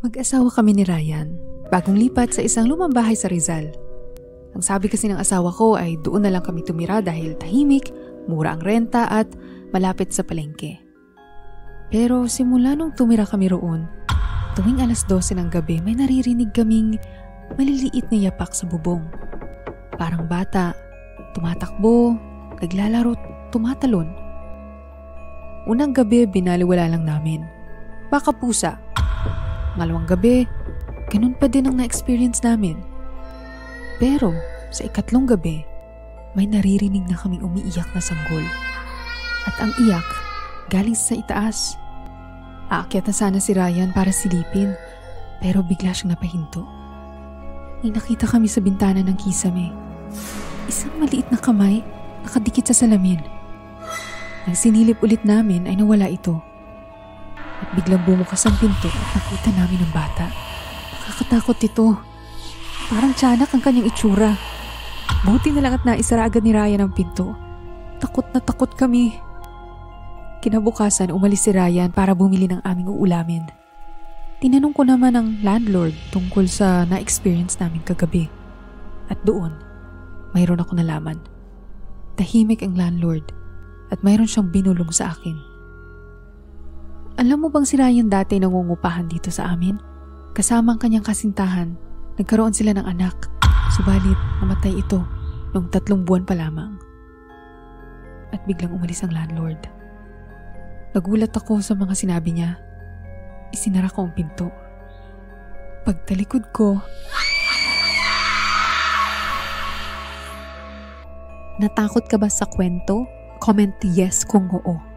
Mag-asawa kami ni Ryan, bagong lipat sa isang lumang bahay sa Rizal. Ang sabi kasi ng asawa ko ay doon na lang kami tumira dahil tahimik, mura ang renta at malapit sa palengke. Pero simula nung tumira kami roon, tuwing 12:00 ng gabi may naririnig kaming maliliit na yapak sa bubong. Parang bata, tumatakbo, naglalaro, tumatalon. Unang gabi binaliwala lang namin. Baka pusa. Ngalawang gabi, ganun pa din ang na-experience namin. Pero sa ikatlong gabi, may naririnig na kaming umiiyak na sanggol. At ang iyak, galing sa itaas. Aakyat na sana si Ryan para silipin, pero bigla siyang napahinto. May nakita kami sa bintana ng kisame. Isang maliit na kamay, nakadikit sa salamin. Nang sinilip ulit namin ay nawala ito. At biglang bumukas ang pinto at nakita namin ang bata. Nakakatakot ito. Parang tiyanak ang kanyang itsura. Buti na lang at naisara agad ni Ryan ang pinto. Takot na takot kami. Kinabukasan umalis si Ryan para bumili ng aming uulamin. Tinanong ko naman ang landlord tungkol sa na-experience namin kagabi. At doon, mayroon ako nalaman. Tahimik ang landlord at mayroon siyang binulong sa akin. Alam mo bang si Ryan dati nangungupahan dito sa amin? Kasama ang kanyang kasintahan, nagkaroon sila ng anak. Subalit, namatay ito noong 3 buwan pa lamang. At biglang umalis ang landlord. Nagulat ako sa mga sinabi niya. Isinara ko ang pinto. Pagtalikod ko, natakot ka ba sa kwento? Comment yes kung oo.